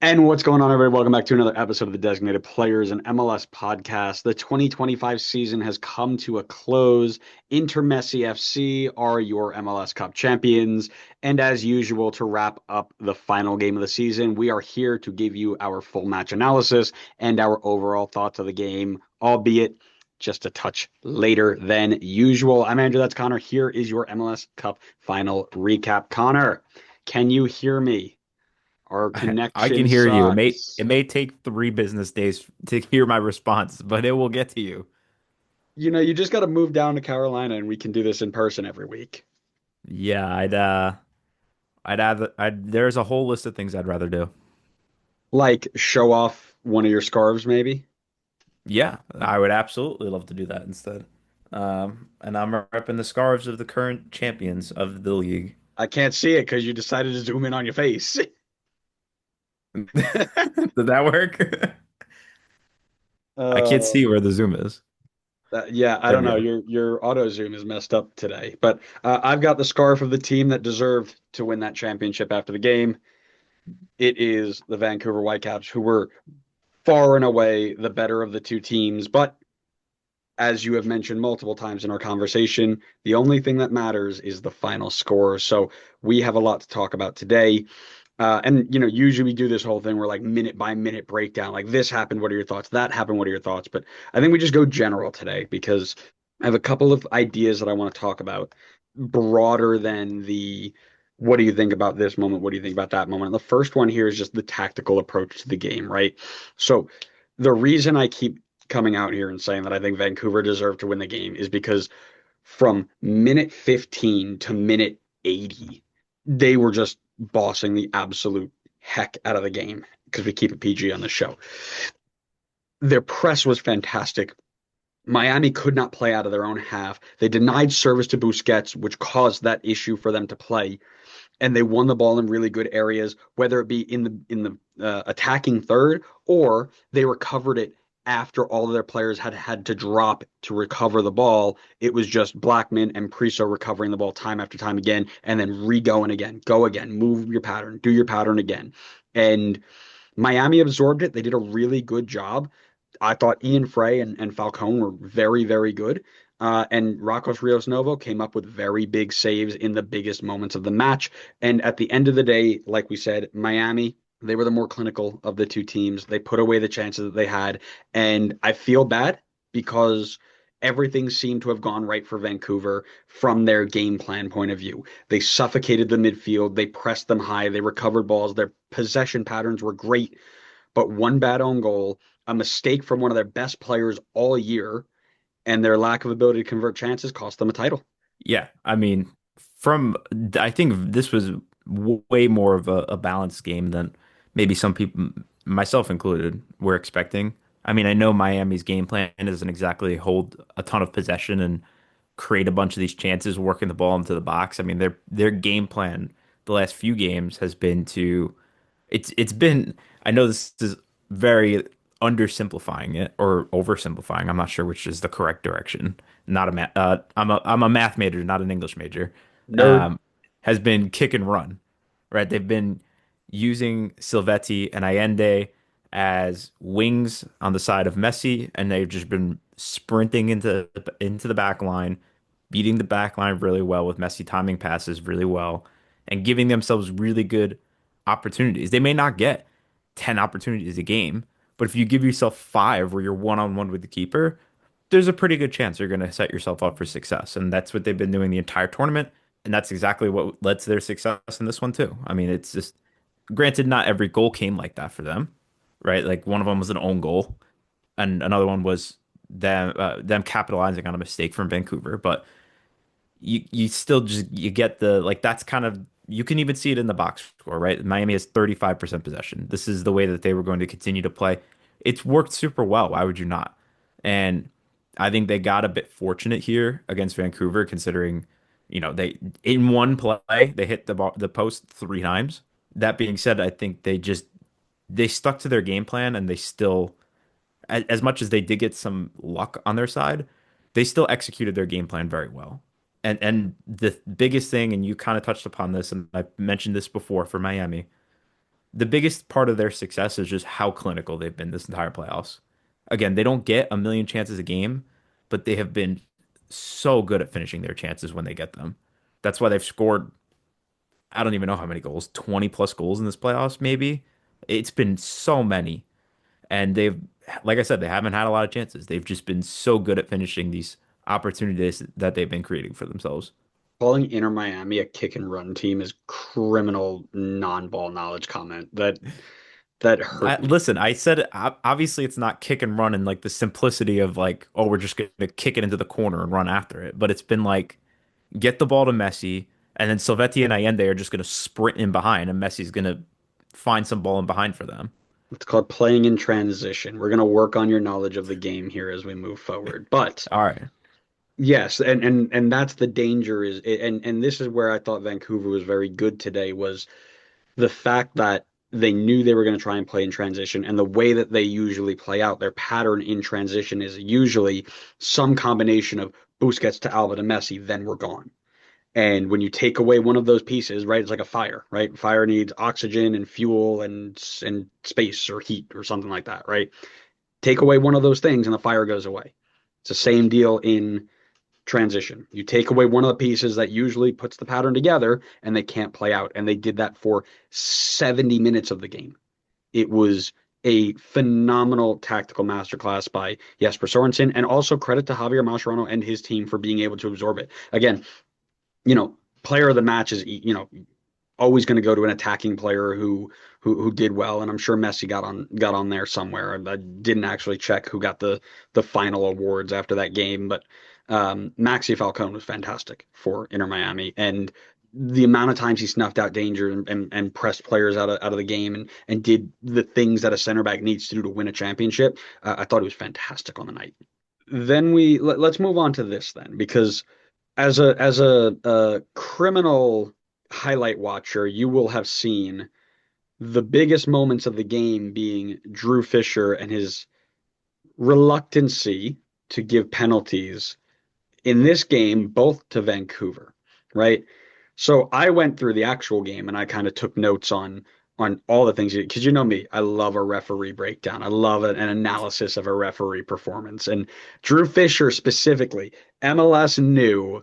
And what's going on, everybody? Welcome back to another episode of the Designated Players and MLS podcast. The 2025 season has come to a close. Inter Messi FC are your MLS Cup champions. And as usual, to wrap up the final game of the season, we are here to give you our full match analysis and our overall thoughts of the game, albeit just a touch later than usual. I'm Andrew, that's Connor. Here is your MLS Cup final recap. Connor, can you hear me? Our I can connection hear you. It may sucks. take 3 business days to hear my response, but it will get to you. You just got to move down to Carolina and we can do this in person every week. Yeah, there's a whole list of things I'd rather do. Like show off one of your scarves, maybe. Yeah, I would absolutely love to do that instead. And I'm repping the scarves of the current champions of the league. I can't see it because you decided to zoom in on your face. Did that work? I can't Uh, see where the zoom is. yeah, I There don't we know. go. Your auto zoom is messed up today, but I've got the scarf of the team that deserved to win that championship after the game. It is the Vancouver Whitecaps, who were far and away the better of the two teams, but as you have mentioned multiple times in our conversation, the only thing that matters is the final score. So we have a lot to talk about today. Usually we do this whole thing where like minute by minute breakdown, like this happened, what are your thoughts? That happened, what are your thoughts? But I think we just go general today because I have a couple of ideas that I want to talk about broader than the what do you think about this moment? What do you think about that moment? And the first one here is just the tactical approach to the game, right? So the reason I keep coming out here and saying that I think Vancouver deserved to win the game is because from minute 15 to minute 80, they were just bossing the absolute heck out of the game because we keep it PG on the show. Their press was fantastic. Miami could not play out of their own half. They denied service to Busquets, which caused that issue for them to play, and they won the ball in really good areas, whether it be in the attacking third or they recovered it after all of their players had to drop to recover the ball. It was just Blackman and Priso recovering the ball time after time again, and then re-going again, go again, move your pattern, do your pattern again, and Miami absorbed it. They did a really good job. I thought Ian Frey and Falcone were very, very good. And Rocos Rios Novo came up with very big saves in the biggest moments of the match. And at the end of the day, like we said, Miami, they were the more clinical of the two teams. They put away the chances that they had. And I feel bad because everything seemed to have gone right for Vancouver from their game plan point of view. They suffocated the midfield, they pressed them high, they recovered balls, their possession patterns were great, but one bad own goal, a mistake from one of their best players all year, and their lack of ability to convert chances cost them a title. Yeah, I mean, from I think this was way more of a balanced game than maybe some people, myself included, were expecting. I mean, I know Miami's game plan isn't exactly hold a ton of possession and create a bunch of these chances, working the ball into the box. I mean, their game plan the last few games has been to it's been I know this is very undersimplifying it or oversimplifying. I'm not sure which is the correct direction. Not a math. I'm a math major, not an English major. Nerd. Um, has been kick and run, right? They've been using Silvetti and Allende as wings on the side of Messi, and they've just been sprinting into the back line, beating the back line really well with Messi timing passes really well, and giving themselves really good opportunities. They may not get 10 opportunities a game, but if you give yourself five where you're one-on-one with the keeper, there's a pretty good chance you're going to set yourself up for success. And that's what they've been doing the entire tournament. And that's exactly what led to their success in this one, too. I mean, it's just granted, not every goal came like that for them, right? Like one of them was an own goal, and another one was them capitalizing on a mistake from Vancouver. But you still just you get the like that's kind of you can even see it in the box score, right? Miami has 35% possession. This is the way that they were going to continue to play. It's worked super well. Why would you not? And I think they got a bit fortunate here against Vancouver, considering, they in one play they hit the post 3 times. That being said, I think they stuck to their game plan and they still, as much as they did get some luck on their side, they still executed their game plan very well. And the biggest thing, and you kind of touched upon this, and I mentioned this before for Miami, the biggest part of their success is just how clinical they've been this entire playoffs. Again, they don't get a million chances a game, but they have been so good at finishing their chances when they get them. That's why they've scored, I don't even know how many goals, 20 plus goals in this playoffs, maybe. It's been so many. And they've, like I said, they haven't had a lot of chances. They've just been so good at finishing these opportunities that they've been creating for themselves. Calling Inter Miami a kick and run team is criminal non-ball knowledge comment. That hurt me. Listen, I said obviously it's not kick and run and like the simplicity of like, oh, we're just gonna kick it into the corner and run after it. But it's been like get the ball to Messi, and then Silvetti and Allende are just gonna sprint in behind, and Messi's gonna find some ball in behind for them. It's called playing in transition. We're going to work on your knowledge of the game here as we move forward. But All right. yes, and that's the danger is, and this is where I thought Vancouver was very good today was the fact that they knew they were going to try and play in transition, and the way that they usually play out their pattern in transition is usually some combination of Busquets to Alba to Messi, then we're gone. And when you take away one of those pieces, right, it's like a fire, right? Fire needs oxygen and fuel and space or heat or something like that, right? Take away one of those things and the fire goes away. It's the same deal in transition. You take away one of the pieces that usually puts the pattern together and they can't play out. And they did that for 70 minutes of the game. It was a phenomenal tactical masterclass by Jesper Sorensen, and also credit to Javier Mascherano and his team for being able to absorb it. Again, player of the match is, always going to go to an attacking player who did well, and I'm sure Messi got on there somewhere. I didn't actually check who got the final awards after that game, but Maxi Falcone was fantastic for Inter Miami, and the amount of times he snuffed out danger and pressed players out of the game and did the things that a center back needs to do to win a championship. I thought he was fantastic on the night. Then let's move on to this then, because as a criminal highlight watcher, you will have seen the biggest moments of the game being Drew Fisher and his reluctancy to give penalties in this game, both to Vancouver, right? So I went through the actual game and I kind of took notes on all the things because you know me, I love a referee breakdown. I love an analysis of a referee performance. And Drew Fisher specifically, MLS knew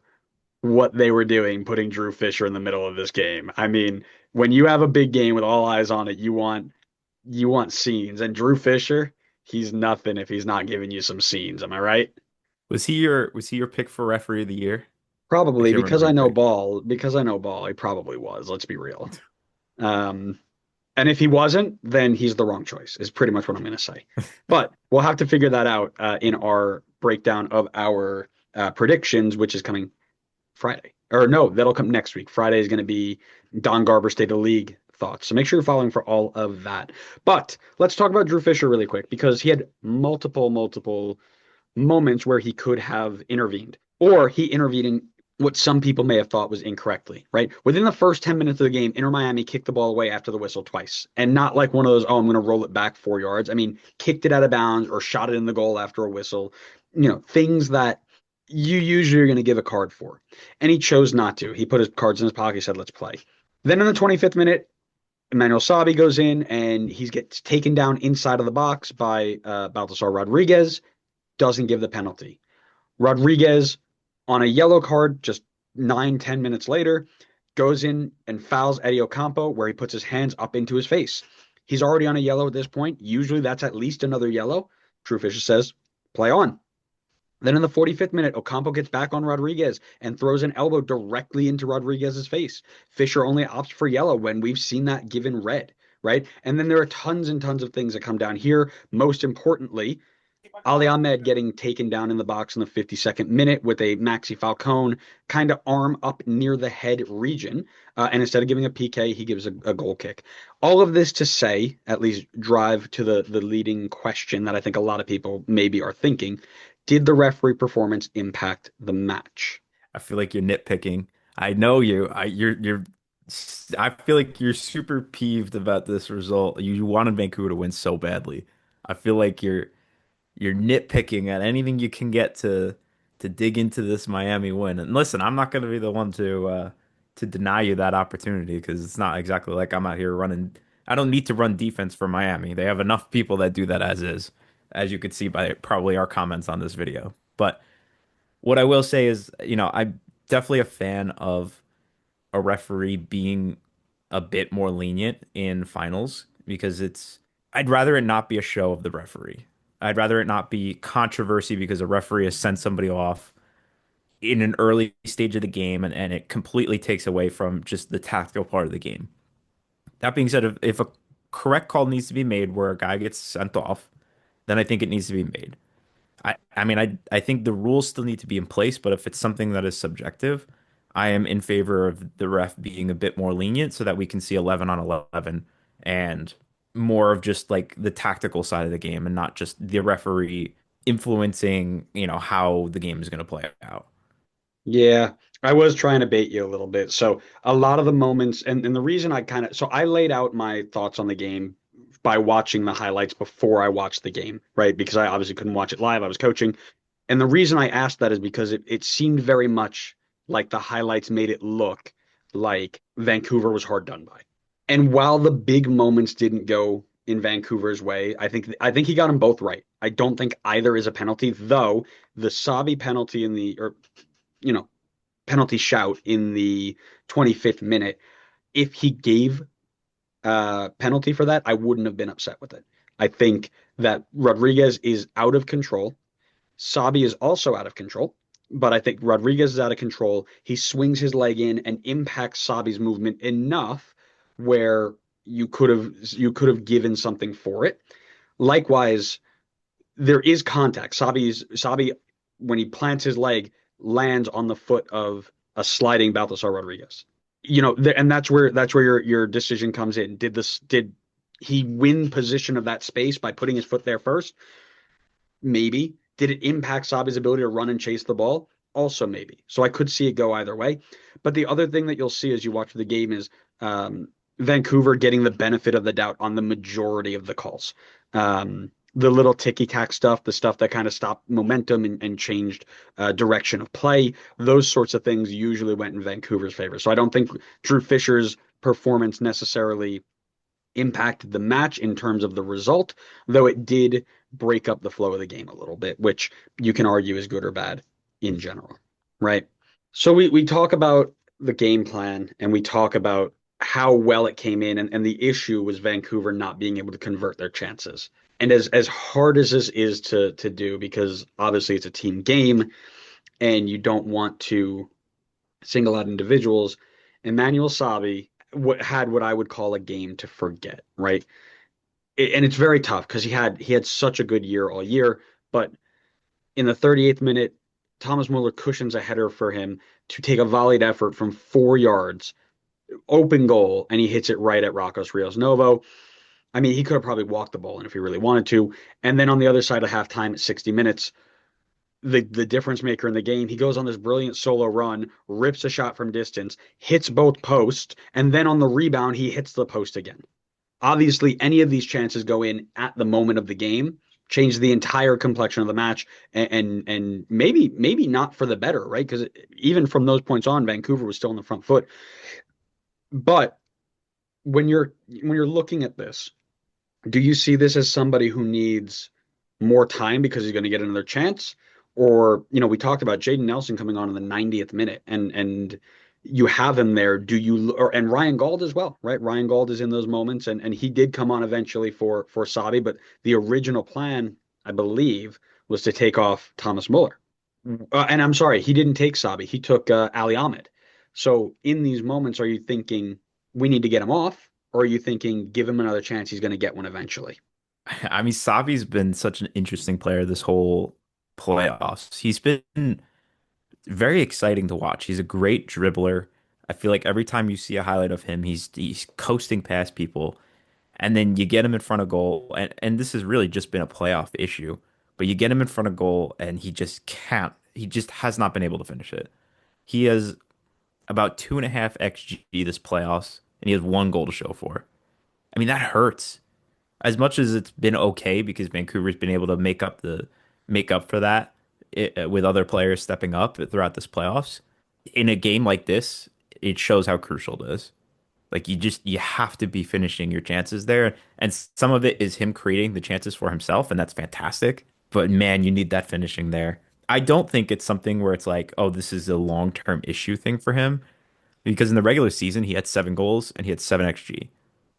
what they were doing putting Drew Fisher in the middle of this game. I mean, when you have a big game with all eyes on it, you want scenes. And Drew Fisher, he's nothing if he's not giving you some scenes. Am I right? Was he your pick for referee of the year? I Probably can't remember because who I you know picked. ball, because I know ball, he probably was. Let's be real. Um, and if he wasn't, then he's the wrong choice, is pretty much what I'm going to say. But we'll have to figure that out in our breakdown of our predictions, which is coming Friday. Or no, that'll come next week. Friday is going to be Don Garber State of the League thoughts. So make sure you're following for all of that. But let's talk about Drew Fisher really quick because he had multiple moments where he could have intervened, or he intervened in what some people may have thought was incorrectly, right? Within the first 10 minutes of the game, Inter Miami kicked the ball away after the whistle twice. And not like one of those, oh, I'm going to roll it back 4 yards. I mean, kicked it out of bounds or shot it in the goal after a whistle, things that you usually are going to give a card for. And he chose not to. He put his cards in his pocket. He said, let's play. Then in the 25th minute, Emmanuel Sabbi goes in and he gets taken down inside of the box by Baltasar Rodriguez, doesn't give the penalty. Rodriguez, on a yellow card, just 9, 10 minutes later, goes in and fouls Eddie Ocampo, where he puts his hands up into his face. He's already on a yellow at this point. Usually that's at least another yellow. Drew Fisher says, play on. Then in the 45th minute, Ocampo gets back on Rodriguez and throws an elbow directly into Rodriguez's face. Fisher only opts for yellow when we've seen that given red, right? And then there are tons and tons of things that come down here. Most importantly, Ali Ahmed getting taken down in the box in the 52nd minute with a Maxi Falcone kind of arm up near the head region. And instead of giving a PK, he gives a goal kick. All of this to say, at least drive to the leading question that I think a lot of people maybe are thinking. Did the referee performance impact the match? I feel like you're nitpicking. I know you. I feel like you're super peeved about this result. You wanted Vancouver to win so badly. I feel like you're nitpicking at anything you can get to dig into this Miami win. And listen, I'm not going to be the one to deny you that opportunity because it's not exactly like I'm out here running I don't need to run defense for Miami. They have enough people that do that as is, as you could see by probably our comments on this video. But what I will say is, I'm definitely a fan of a referee being a bit more lenient in finals because I'd rather it not be a show of the referee. I'd rather it not be controversy because a referee has sent somebody off in an early stage of the game and it completely takes away from just the tactical part of the game. That being said, if a correct call needs to be made where a guy gets sent off, then I think it needs to be made. I mean, I think the rules still need to be in place, but if it's something that is subjective, I am in favor of the ref being a bit more lenient so that we can see 11 on 11 and more of just like the tactical side of the game and not just the referee influencing, how the game is going to play out. Yeah, I was trying to bait you a little bit. So a lot of the moments, and the reason so I laid out my thoughts on the game by watching the highlights before I watched the game, right? Because I obviously couldn't watch it live. I was coaching. And the reason I asked that is because it seemed very much like the highlights made it look like Vancouver was hard done by. And while the big moments didn't go in Vancouver's way, I think he got them both right. I don't think either is a penalty, though the Sabbi penalty or you know, penalty shout in the 25th minute, if he gave penalty for that, I wouldn't have been upset with it. I think that Rodriguez is out of control. Sabbi is also out of control, but I think Rodriguez is out of control. He swings his leg in and impacts Sabbi's movement enough where you could have given something for it. Likewise, there is contact. Sabbi, when he plants his leg, lands on the foot of a sliding Baltasar Rodriguez. And that's where your decision comes in. Did he win position of that space by putting his foot there first? Maybe. Did it impact Sabbi's ability to run and chase the ball? Also maybe. So I could see it go either way. But the other thing that you'll see as you watch the game is Vancouver getting the benefit of the doubt on the majority of the calls. The little ticky-tack stuff, the stuff that kind of stopped momentum and changed direction of play, those sorts of things usually went in Vancouver's favor. So I don't think Drew Fisher's performance necessarily impacted the match in terms of the result, though it did break up the flow of the game a little bit, which you can argue is good or bad in general, right? So we talk about the game plan and we talk about how well it came in, and the issue was Vancouver not being able to convert their chances. And as hard as this is to do, because obviously it's a team game and you don't want to single out individuals, Emmanuel Sabbi had what I would call a game to forget, right? And it's very tough because he had such a good year all year, but in the 38th minute, Thomas Muller cushions a header for him to take a volleyed effort from 4 yards, open goal, and he hits it right at Rocco's Rios Novo. I mean, he could have probably walked the ball in if he really wanted to. And then on the other side of halftime at 60 minutes, the difference maker in the game, he goes on this brilliant solo run, rips a shot from distance, hits both posts, and then on the rebound, he hits the post again. Obviously, any of these chances go in at the moment of the game, change the entire complexion of the match, and maybe not for the better, right? Because even from those points on, Vancouver was still in the front foot. But when you're looking at this, do you see this as somebody who needs more time because he's going to get another chance? Or, we talked about Jaden Nelson coming on in the 90th minute and you have him there. And Ryan Gauld as well, right? Ryan Gauld is in those moments and he did come on eventually for Sabbi, but the original plan, I believe, was to take off Thomas Muller. And I'm sorry, he didn't take Sabbi. He took Ali Ahmed. So in these moments, are you thinking we need to get him off? Or are you thinking give him another chance, he's going to get one eventually? I mean, Savi's been such an interesting player this whole playoffs. He's been very exciting to watch. He's a great dribbler. I feel like every time you see a highlight of him, he's coasting past people, and then you get him in front of goal, and this has really just been a playoff issue. But you get him in front of goal, and he just can't. He just has not been able to finish it. He has about 2.5 XG this playoffs, and he has one goal to show for. I mean, that hurts. As much as it's been okay because Vancouver's been able to make up for that with other players stepping up throughout this playoffs. In a game like this, it shows how crucial it is. Like you have to be finishing your chances there. And some of it is him creating the chances for himself, and that's fantastic. But man, you need that finishing there. I don't think it's something where it's like, oh, this is a long-term issue thing for him. Because in the regular season, he had 7 goals and he had 7 XG.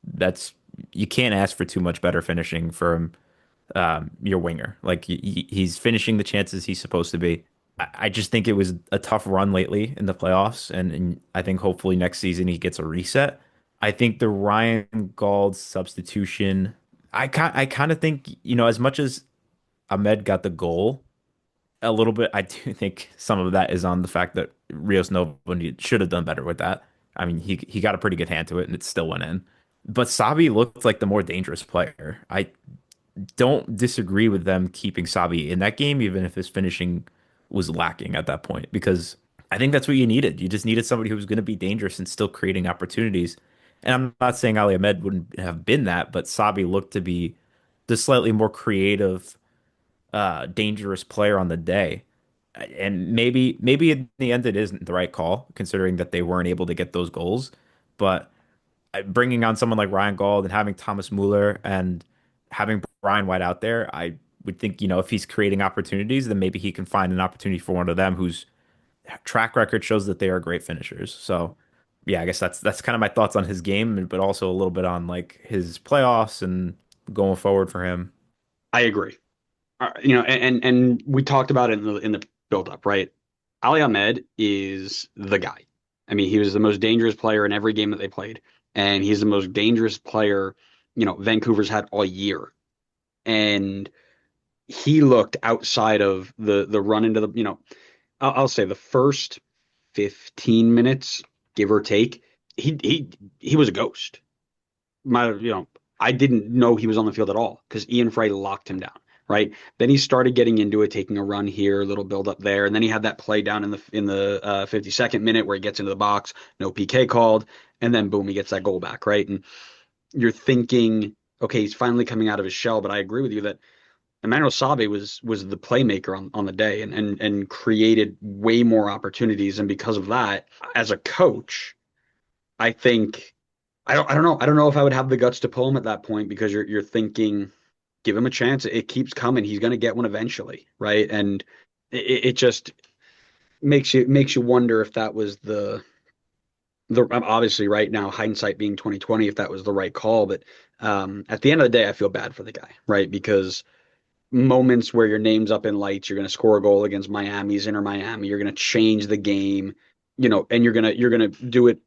That's You can't ask for too much better finishing from your winger. Like he's finishing the chances he's supposed to be. I just think it was a tough run lately in the playoffs, and I think hopefully next season he gets a reset. I think the Ryan Gauld substitution, I kind of think, as much as Ahmed got the goal, a little bit, I do think some of that is on the fact that Rios Nova should have done better with that. I mean, he got a pretty good hand to it, and it still went in. But Sabbi looked like the more dangerous player. I don't disagree with them keeping Sabbi in that game, even if his finishing was lacking at that point, because I think that's what you needed. You just needed somebody who was going to be dangerous and still creating opportunities. And I'm not saying Ali Ahmed wouldn't have been that, but Sabbi looked to be the slightly more creative, dangerous player on the day. And maybe in the end it isn't the right call, considering that they weren't able to get those goals. But bringing on someone like Ryan Gauld and having Thomas Muller and having Brian White out there, I would think, if he's creating opportunities, then maybe he can find an opportunity for one of them whose track record shows that they are great finishers. So, yeah, I guess that's kind of my thoughts on his game, but also a little bit on like his playoffs and going forward for him. I agree. And we talked about it in the build up, right? Ali Ahmed is the guy. I mean, he was the most dangerous player in every game that they played, and he's the most dangerous player, Vancouver's had all year. And he looked outside of the run into I'll say the first 15 minutes, give or take, he was a ghost. My, I didn't know he was on the field at all because Ian Frey locked him down. Right. Then he started getting into it, taking a run here, a little build up there, and then he had that play down in the 52nd minute where he gets into the box, no PK called, and then boom, he gets that goal back. Right. And you're thinking, okay, he's finally coming out of his shell. But I agree with you that Emmanuel Sabbi was the playmaker on the day and created way more opportunities. And because of that, as a coach, I think I don't know. I don't know if I would have the guts to pull him at that point because you're thinking, give him a chance. It keeps coming. He's going to get one eventually, right? And it just makes you wonder if that was the obviously right now hindsight being 2020 if that was the right call. But at the end of the day, I feel bad for the guy, right? Because moments where your name's up in lights, you're going to score a goal against Miami's Inter Miami, you're going to change the game, and you're going to do it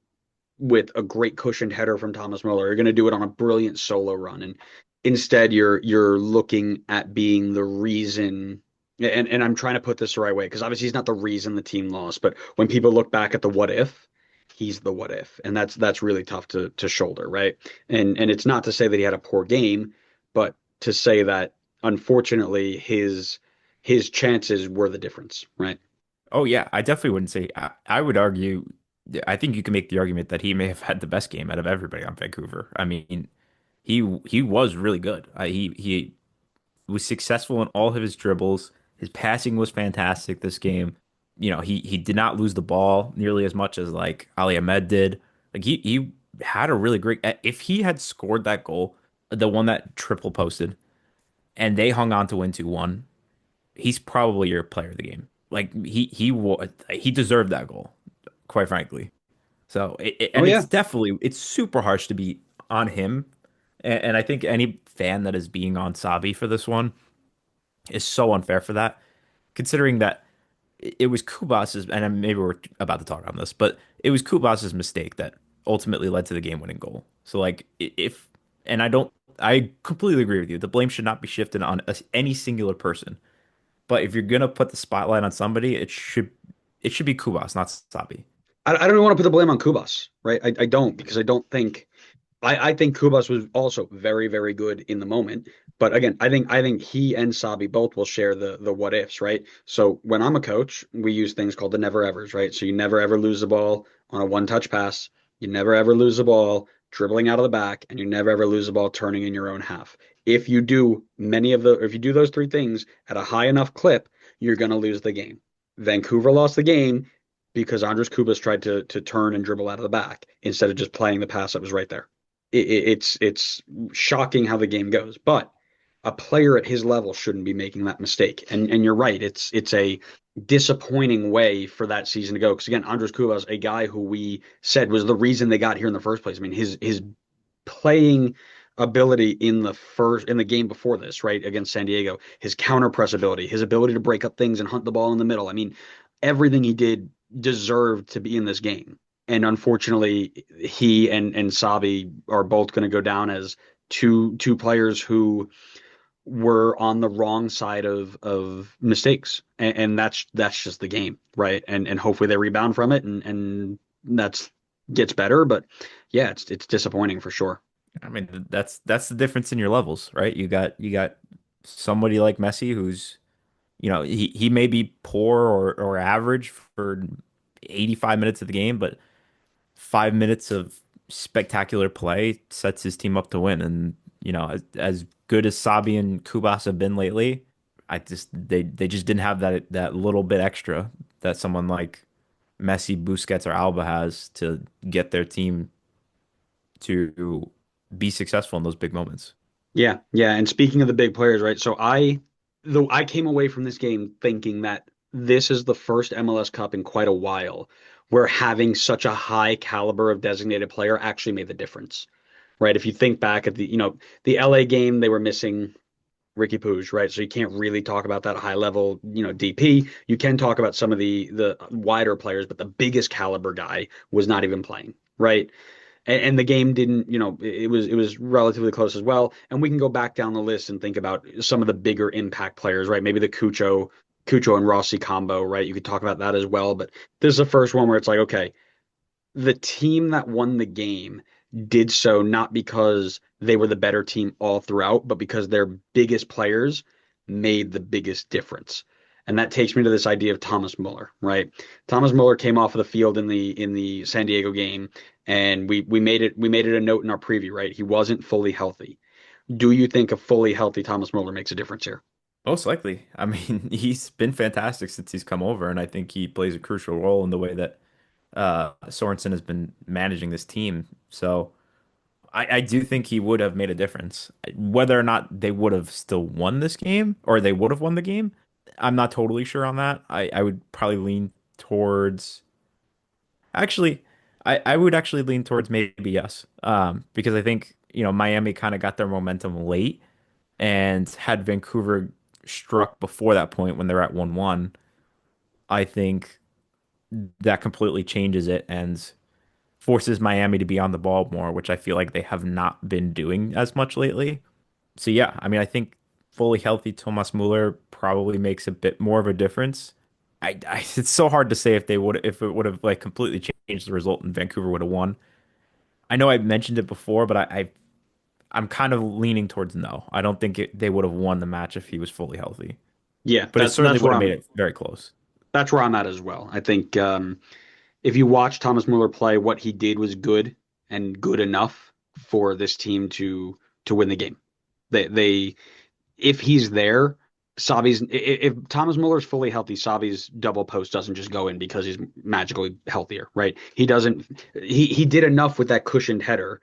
with a great cushioned header from Thomas Muller. You're going to do it on a brilliant solo run, and instead you're looking at being the reason. And I'm trying to put this the right way because obviously he's not the reason the team lost, but when people look back at the what if, he's the what if, and that's really tough to shoulder, right? And it's not to say that he had a poor game, but to say that unfortunately his chances were the difference, right? Oh yeah, I definitely wouldn't say. I would argue. I think you can make the argument that he may have had the best game out of everybody on Vancouver. I mean, he was really good. He was successful in all of his dribbles. His passing was fantastic this game. He did not lose the ball nearly as much as like Ali Ahmed did. Like he had a really great. If he had scored that goal, the one that triple posted, and they hung on to win 2-1, he's probably your player of the game. Like he deserved that goal, quite frankly. So Oh and yeah. it's super harsh to be on him, and I think any fan that is being on Sabi for this one is so unfair for that, considering that it was Kubas's, and maybe we're about to talk on this, but it was Kubas's mistake that ultimately led to the game-winning goal. So like if, and I completely agree with you. The blame should not be shifted on any singular person. But if you're gonna put the spotlight on somebody, it should be Kubas, not Sabi. I don't even want to put the blame on Kubas, right? I don't because I don't think I think Kubas was also very, very good in the moment. But again, I think he and Sabi both will share the what ifs, right? So when I'm a coach, we use things called the never evers, right? So you never ever lose the ball on a one touch pass. You never ever lose the ball dribbling out of the back, and you never ever lose the ball turning in your own half. If you do those three things at a high enough clip, you're gonna lose the game. Vancouver lost the game because Andres Cubas tried to turn and dribble out of the back instead of just playing the pass that was right there. It's shocking how the game goes, but a player at his level shouldn't be making that mistake. And you're right, it's a disappointing way for that season to go. Because again, Andres Cubas, a guy who we said was the reason they got here in the first place. I mean, his playing ability in the game before this, right, against San Diego, his counter press ability, his ability to break up things and hunt the ball in the middle. I mean, everything he did deserved to be in this game. And unfortunately, he and Sabbi are both going to go down as two players who were on the wrong side of mistakes. And that's just the game, right? And hopefully they rebound from it and that's gets better. But yeah, it's disappointing for sure. I mean, that's the difference in your levels, right? You got somebody like Messi who's, he may be poor or average for 85 minutes of the game, but 5 minutes of spectacular play sets his team up to win. And, as good as Sabi and Kubas have been lately, they just didn't have that little bit extra that someone like Messi, Busquets, or Alba has to get their team to be successful in those big moments. Yeah, yeah. And speaking of the big players, right? Though I came away from this game thinking that this is the first MLS Cup in quite a while where having such a high caliber of designated player actually made the difference, right? If you think back at the LA game, they were missing Ricky Puig, right? So you can't really talk about that high level, DP. You can talk about some of the wider players, but the biggest caliber guy was not even playing, right? And the game didn't, it was relatively close as well. And we can go back down the list and think about some of the bigger impact players, right? Maybe the Cucho and Rossi combo, right? You could talk about that as well. But this is the first one where it's like, okay, the team that won the game did so not because they were the better team all throughout, but because their biggest players made the biggest difference. And that takes me to this idea of Thomas Muller, right? Thomas Muller came off of the field in the San Diego game, and we made it a note in our preview, right? He wasn't fully healthy. Do you think a fully healthy Thomas Muller makes a difference here? Most likely. I mean, he's been fantastic since he's come over, and I think he plays a crucial role in the way that Sorensen has been managing this team. So I do think he would have made a difference. Whether or not they would have still won this game or they would have won the game, I'm not totally sure on that. I would probably lean towards actually, I would actually lean towards maybe yes. Because I think, Miami kind of got their momentum late and had Vancouver struck before that point when they're at 1-1, I think that completely changes it and forces Miami to be on the ball more, which I feel like they have not been doing as much lately. So yeah, I mean, I think fully healthy Thomas Muller probably makes a bit more of a difference. It's so hard to say if it would have like completely changed the result and Vancouver would have won. I know I mentioned it before, but I'm kind of leaning towards no. I don't think they would have won the match if he was fully healthy, Yeah, but it certainly would have made it very close. that's where I'm at as well. I think if you watch Thomas Muller play, what he did was good and good enough for this team to win the game. They if he's there, if Thomas Muller's fully healthy, Sabi's double post doesn't just go in because he's magically healthier, right? He doesn't he did enough with that cushioned header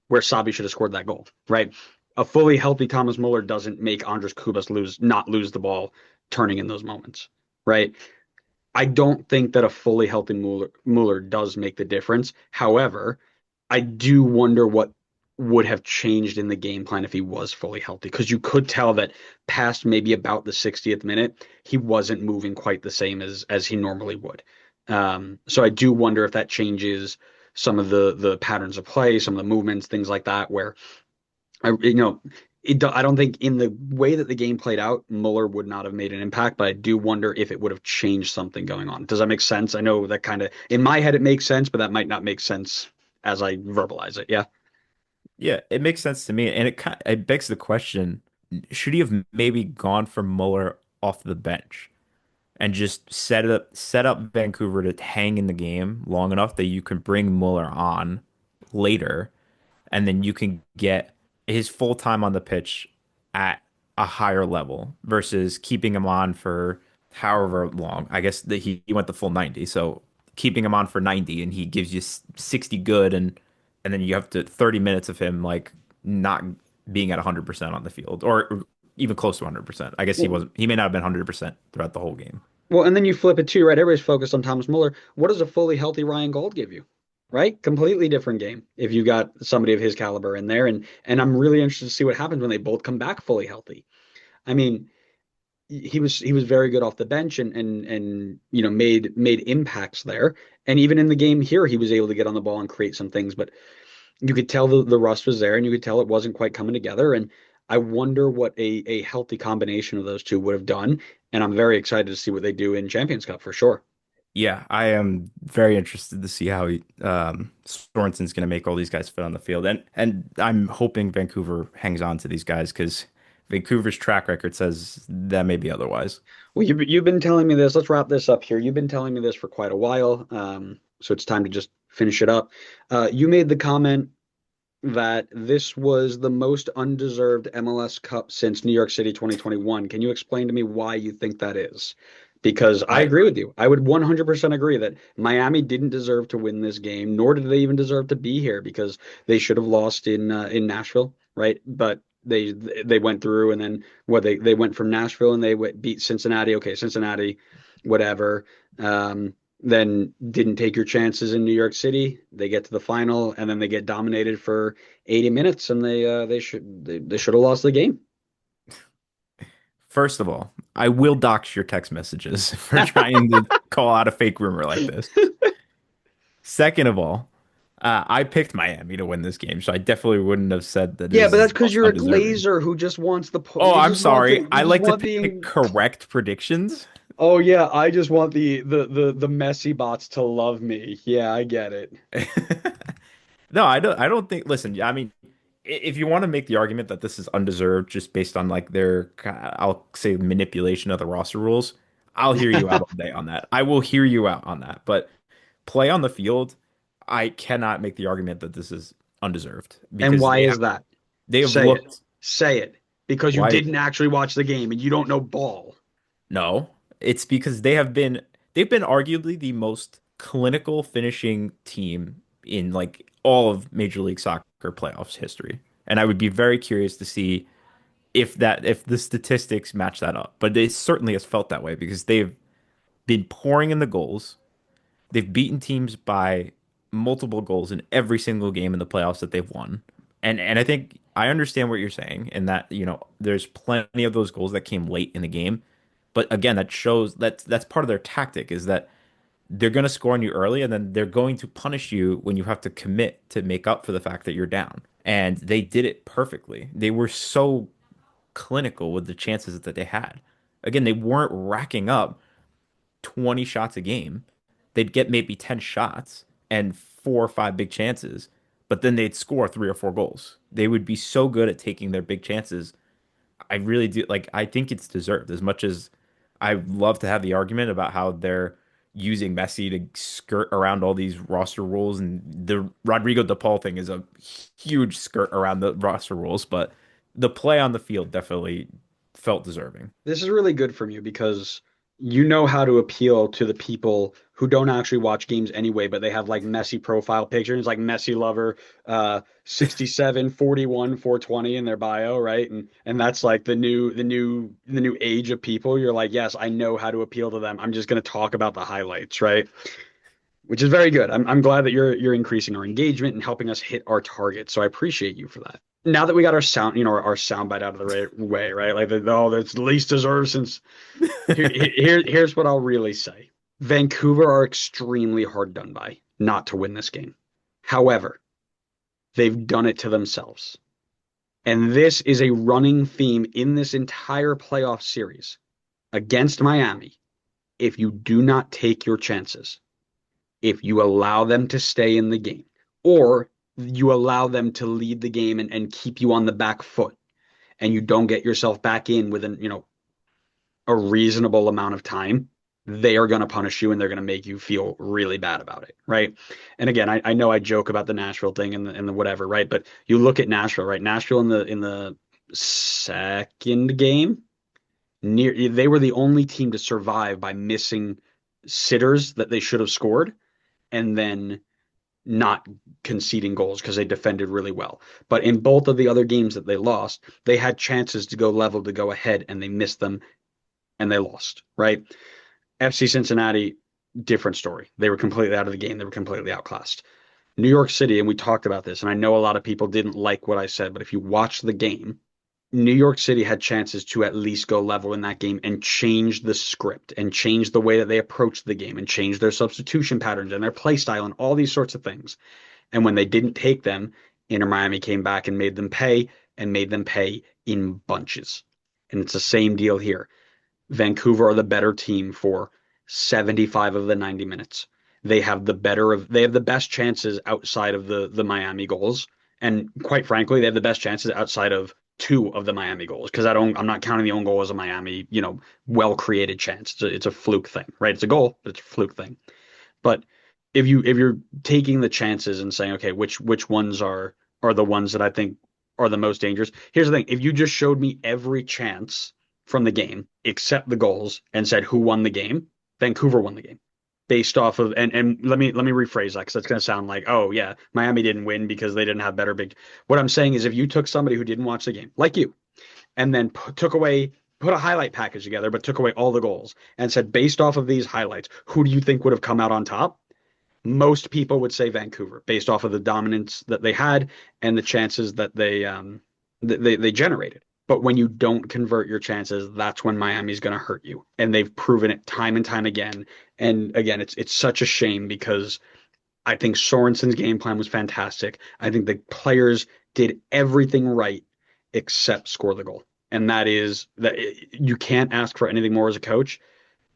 where Sabbi should have scored that goal, right? A fully healthy Thomas Muller doesn't make Andres Cubas not lose the ball turning in those moments, right? I don't think that a fully healthy Muller does make the difference. However, I do wonder what would have changed in the game plan if he was fully healthy, because you could tell that past maybe about the 60th minute, he wasn't moving quite the same as he normally would. So I do wonder if that changes some of the patterns of play, some of the movements, things like that, where I don't think in the way that the game played out, Muller would not have made an impact, but I do wonder if it would have changed something going on. Does that make sense? I know that kind of in my head it makes sense, but that might not make sense as I verbalize it. Yeah. Yeah, it makes sense to me, and it begs the question: should he have maybe gone for Muller off the bench and just set up Vancouver to hang in the game long enough that you can bring Muller on later, and then you can get his full time on the pitch at a higher level versus keeping him on for however long. I guess that he went the full 90, so keeping him on for 90 and he gives you 60 good and then you have to 30 minutes of him like not being at 100% on the field or even close to 100%. I guess he may not have been 100% throughout the whole game. Well, and then you flip it too, right? Everybody's focused on Thomas Muller. What does a fully healthy Ryan Gauld give you? Right? Completely different game if you got somebody of his caliber in there. And I'm really interested to see what happens when they both come back fully healthy. I mean, he was very good off the bench and made impacts there. And even in the game here, he was able to get on the ball and create some things. But you could tell the rust was there, and you could tell it wasn't quite coming together. And I wonder what a healthy combination of those two would have done. And I'm very excited to see what they do in Champions Cup for sure. Yeah, I am very interested to see how Sorensen's going to make all these guys fit on the field, and I'm hoping Vancouver hangs on to these guys because Vancouver's track record says that may be otherwise. Well, you've been telling me this. Let's wrap this up here. You've been telling me this for quite a while, so it's time to just finish it up. You made the comment that this was the most undeserved MLS Cup since New York City 2021. Can you explain to me why you think that is? Because I I agree with you. I would 100% agree that Miami didn't deserve to win this game, nor did they even deserve to be here because they should have lost in Nashville, right? But they went through and then they went from Nashville and beat Cincinnati. Okay, Cincinnati, whatever. Then didn't take your chances in New York City. They get to the final and then they get dominated for 80 minutes and they should have lost the game. First of all, I will dox your text messages for trying to call out a fake rumor like this. Second of all, I picked Miami to win this game, so I definitely wouldn't have said that Yeah, this but is that's the because most you're a undeserving. glazer who just wants Oh, you I'm just want sorry. you I just like to want pick being correct predictions. Oh yeah, I just want the Messi bots to love me. Yeah, I get it. No, I don't. I don't think. Listen, I mean, if you want to make the argument that this is undeserved just based on like their, I'll say manipulation of the roster rules, I'll hear you out all day on that. I will hear you out on that. But play on the field, I cannot make the argument that this is undeserved And because why is that? they have Say it. looked. Say it. Because you Why? didn't actually watch the game and you don't know ball. No, it's because they've been arguably the most clinical finishing team in like all of Major League Soccer playoffs history. And I would be very curious to see if the statistics match that up. But it certainly has felt that way because they've been pouring in the goals. They've beaten teams by multiple goals in every single game in the playoffs that they've won. And I think I understand what you're saying in that, there's plenty of those goals that came late in the game. But again, that shows that's part of their tactic is that they're going to score on you early and then they're going to punish you when you have to commit to make up for the fact that you're down. And they did it perfectly. They were so clinical with the chances that they had. Again, they weren't racking up 20 shots a game. They'd get maybe 10 shots and four or five big chances, but then they'd score three or four goals. They would be so good at taking their big chances. I really do like I think it's deserved as much as I love to have the argument about how they're using Messi to skirt around all these roster rules and the Rodrigo De Paul thing is a huge skirt around the roster rules, but the play on the field definitely felt deserving. This is really good from you because you know how to appeal to the people who don't actually watch games anyway, but they have like Messi profile pictures, like Messi lover, 67, 41, 420 in their bio, right? And that's like the new age of people. You're like, yes, I know how to appeal to them. I'm just going to talk about the highlights, right? Which is very good. I'm glad that you're increasing our engagement and helping us hit our target. So I appreciate you for that. Now that we got our sound, our sound bite out of the way, right? Like that's the least deserved since here's what I'll really say. Vancouver are extremely hard done by not to win this game. However, they've done it to themselves. And this is a running theme in this entire playoff series against Miami. If you do not take your chances, if you allow them to stay in the game or you allow them to lead the game and keep you on the back foot and you don't get yourself back in within, a reasonable amount of time, they are going to punish you and they're going to make you feel really bad about it, right? And again, I know I joke about the Nashville thing and the whatever, right? But you look at Nashville, right? Nashville in the second game, they were the only team to survive by missing sitters that they should have scored. and then not conceding goals because they defended really well. But in both of the other games that they lost, they had chances to go level, to go ahead, and they missed them and they lost, right? FC Cincinnati, different story. They were completely out of the game. They were completely outclassed. New York City, and we talked about this, and I know a lot of people didn't like what I said, but if you watch the game, New York City had chances to at least go level in that game and change the script and change the way that they approached the game and change their substitution patterns and their play style and all these sorts of things. And when they didn't take them, Inter Miami came back and made them pay in bunches. And it's the same deal here. Vancouver are the better team for 75 of the 90 minutes. They have the best chances outside of the Miami goals. And quite frankly, they have the best chances outside of two of the Miami goals because I'm not counting the own goal as a Miami, well created chance. It's a fluke thing, right? It's a goal, but it's a fluke thing. But if you're taking the chances and saying, okay, which ones are the ones that I think are the most dangerous? Here's the thing: if you just showed me every chance from the game except the goals and said who won the game, Vancouver won the game based off of and let me rephrase that because that's going to sound like, oh yeah, Miami didn't win because they didn't have better big. What I'm saying is if you took somebody who didn't watch the game like you and then put a highlight package together but took away all the goals and said based off of these highlights, who do you think would have come out on top? Most people would say Vancouver based off of the dominance that they had and the chances that they generated. But when you don't convert your chances, that's when Miami's going to hurt you. And they've proven it time and time again. And again, it's such a shame because I think Sorensen's game plan was fantastic. I think the players did everything right except score the goal. And that is that you can't ask for anything more as a coach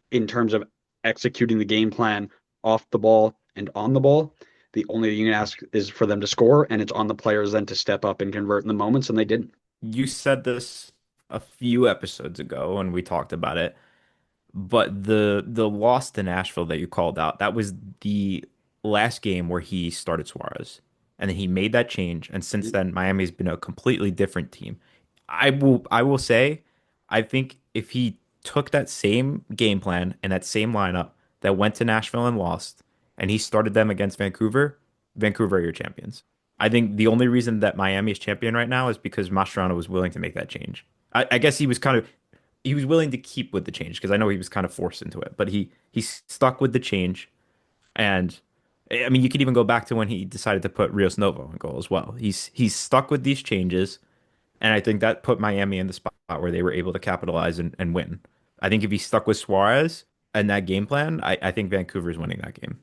in terms of executing the game plan off the ball and on the ball. The only thing you can ask is for them to score, and it's on the players then to step up and convert in the moments, and they didn't. You said this a few episodes ago and we talked about it, but the loss to Nashville that you called out, that was the last game where he started Suarez. And then he made that change, and since then Miami's been a completely different team. I will say, I think if he took that same game plan and that same lineup that went to Nashville and lost, and he started them against Vancouver, Vancouver are your champions. I think the only reason that Miami is champion right now is because Mascherano was willing to make that change. I guess he was willing to keep with the change because I know he was kind of forced into it, but he stuck with the change. And I mean, you could even go back to when he decided to put Rios Novo in goal as well. He's stuck with these changes, and I think that put Miami in the spot where they were able to capitalize and win. I think if he stuck with Suarez and that game plan, I think Vancouver's winning that game.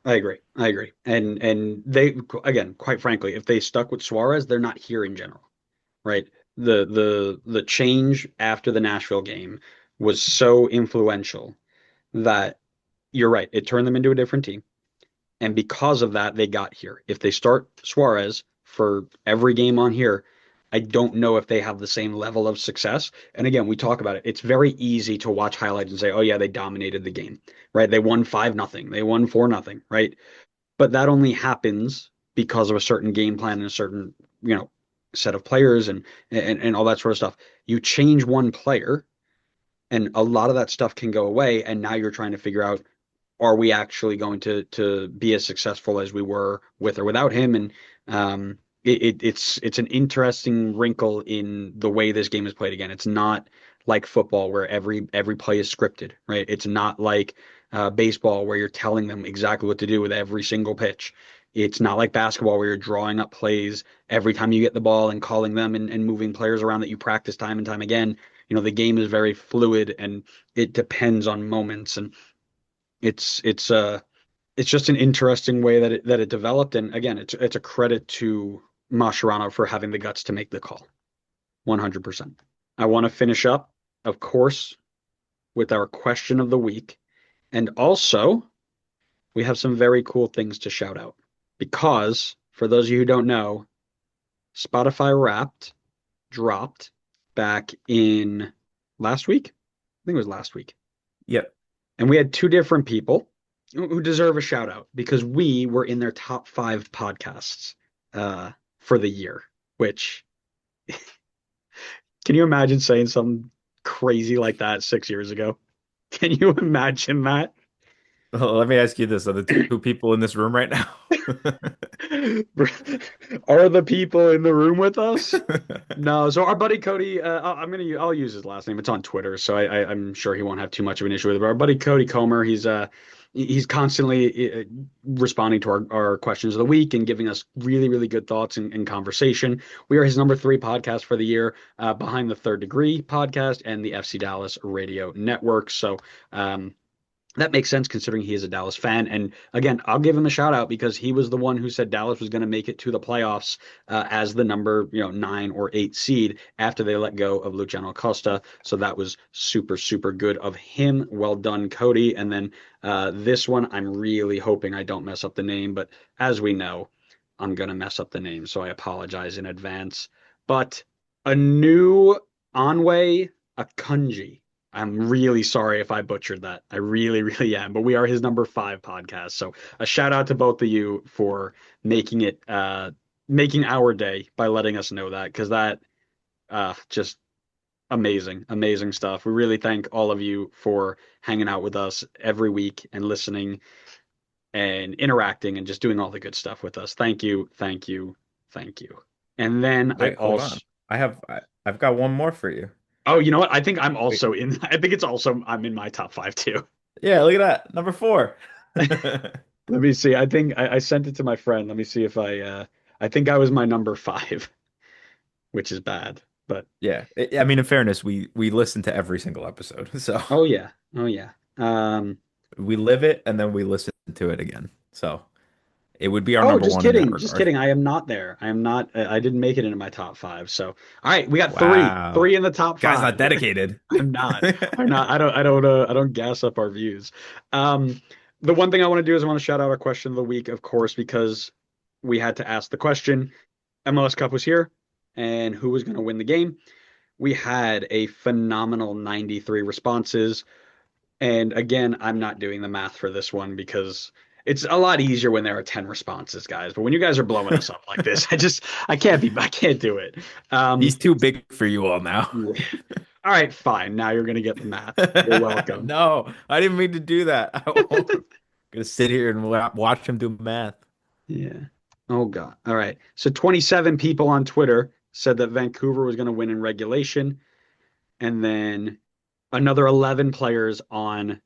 I agree. I agree. And they again, quite frankly, if they stuck with Suarez, they're not here in general, right? The change after the Nashville game was so influential that you're right. It turned them into a different team. And because of that, they got here. If they start Suarez for every game on here, I don't know if they have the same level of success. And again, we talk about it. It's very easy to watch highlights and say, "Oh yeah, they dominated the game." Right? They won 5-0. They won 4-0, right? But that only happens because of a certain game plan and a certain, set of players and all that sort of stuff. You change one player and a lot of that stuff can go away and now you're trying to figure out are we actually going to be as successful as we were with or without him? And it's an interesting wrinkle in the way this game is played. Again, it's not like football where every play is scripted, right? It's not like baseball where you're telling them exactly what to do with every single pitch. It's not like basketball where you're drawing up plays every time you get the ball and calling them and moving players around that you practice time and time again. The game is very fluid and it depends on moments and it's it's uh it's just an interesting way that it developed. And again, it's a credit to Mascherano for having the guts to make the call. 100%. I want to finish up, of course, with our question of the week. And also, we have some very cool things to shout out. Because, for those of you who don't know, Spotify Wrapped dropped back in last week. I think it was last week. Yep. And we had two different people who deserve a shout out because we were in their top 5 podcasts for the year, which can you imagine saying something crazy like that 6 years ago? Can you imagine that? Well, let me ask you this. Are the two people in this room right now? Are the people in the room with us? No, so our buddy Cody, I'll use his last name. It's on Twitter, so I'm sure he won't have too much of an issue with it. But our buddy Cody Comer, he's constantly responding to our questions of the week and giving us really, really good thoughts and conversation. We are his number three podcast for the year, behind the Third Degree podcast and the FC Dallas Radio Network. So, that makes sense considering he is a Dallas fan. And again, I'll give him a shout out because he was the one who said Dallas was going to make it to the playoffs as the number 9 or 8 seed after they let go of Luciano Costa. So that was super, super good of him. Well done, Cody. And then this one, I'm really hoping I don't mess up the name, but as we know, I'm going to mess up the name. So I apologize in advance. But a new Onwe Akunji. I'm really sorry if I butchered that. I really, really am. But we are his number five podcast. So a shout out to both of you for making our day by letting us know that, because that just amazing, amazing stuff. We really thank all of you for hanging out with us every week and listening and interacting and just doing all the good stuff with us. Thank you, thank you, thank you. And then I Wait, hold also on. I've got one more for you. Oh, you know what? I think I'm Wait. also in. I think it's also I'm in my top five too. Yeah, look at that. Number four. Let me see. I think I sent it to my friend. Let me see if I think I was my number five, which is bad. But Yeah. I mean, in fairness, we listen to every single episode. So oh yeah, oh yeah. we live it and then we listen to it again. So it would be our Oh, number just one in that kidding, just regard. kidding. I am not there. I am not. I didn't make it into my top five. So all right, we got Wow. three in the top Guy's five. not dedicated. I'm not. I'm not. I don't gas up our views. Um, the one thing I want to do is I want to shout out our question of the week, of course, because we had to ask the question. MLS Cup was here, and who was going to win the game? We had a phenomenal 93 responses. And again, I'm not doing the math for this one because it's a lot easier when there are 10 responses, guys. But when you guys are blowing us up like this, I can't do it. He's Um, too big for you all now. yeah. All right, fine. Now you're going to get the math. You're welcome. No, I didn't mean to do that. I'm gonna sit here and watch him do math. Yeah. Oh God. All right. So 27 people on Twitter said that Vancouver was going to win in regulation, and then another 11 players on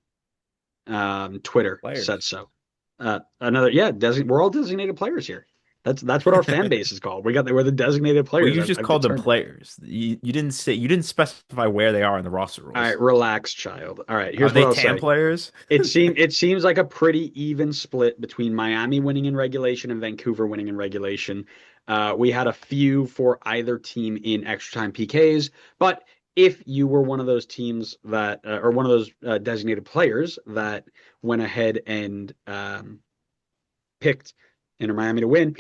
Twitter said Players. so. We're all designated players here. That's what our fan base is called. We're the designated Well, players. you just I've called them determined. players. You didn't specify where they are in the roster All rules. right, relax, child. All right, Are here's what they I'll TAM say. players? It seems like a pretty even split between Miami winning in regulation and Vancouver winning in regulation. We had a few for either team in extra time PKs, but if you were one of those teams that, or one of those designated players that went ahead and picked Inter Miami to win,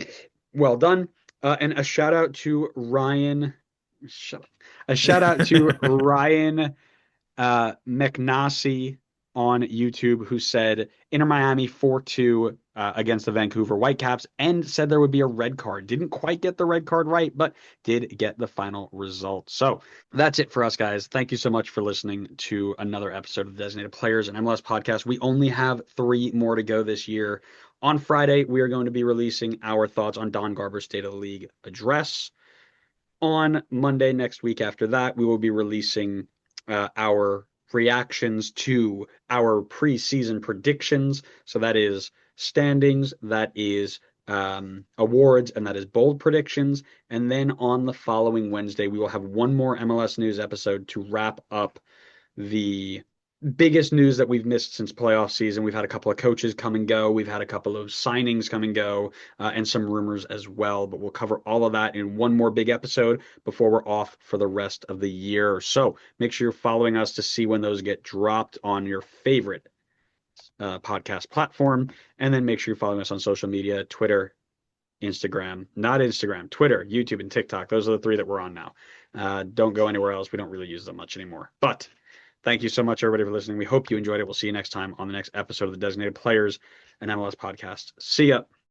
well done. And a shout out to Ryan. Shut up. A shout out to Ryan McNassie on YouTube, who said Inter Miami 4-2 against the Vancouver Whitecaps, and said there would be a red card. Didn't quite get the red card right, but did get the final result. So that's it for us, guys. Thank you so much for listening to another episode of Designated Players and MLS Podcast. We only have three more to go this year. On Friday, we are going to be releasing our thoughts on Don Garber's State of the League address. On Monday next week after that, we will be releasing our reactions to our preseason predictions. So that is standings, that is awards, and that is bold predictions. And then on the following Wednesday, we will have one more MLS news episode to wrap up the biggest news that we've missed since playoff season. We've had a couple of coaches come and go. We've had a couple of signings come and go, and some rumors as well. But we'll cover all of that in one more big episode before we're off for the rest of the year. So make sure you're following us to see when those get dropped on your favorite podcast platform. And then make sure you're following us on social media, Twitter, Twitter, YouTube, and TikTok. Those are the three that we're on now. Don't go anywhere else. We don't really use them much anymore. But thank you so much, everybody, for listening. We hope you enjoyed it. We'll see you next time on the next episode of the Designated Players and MLS podcast. See ya.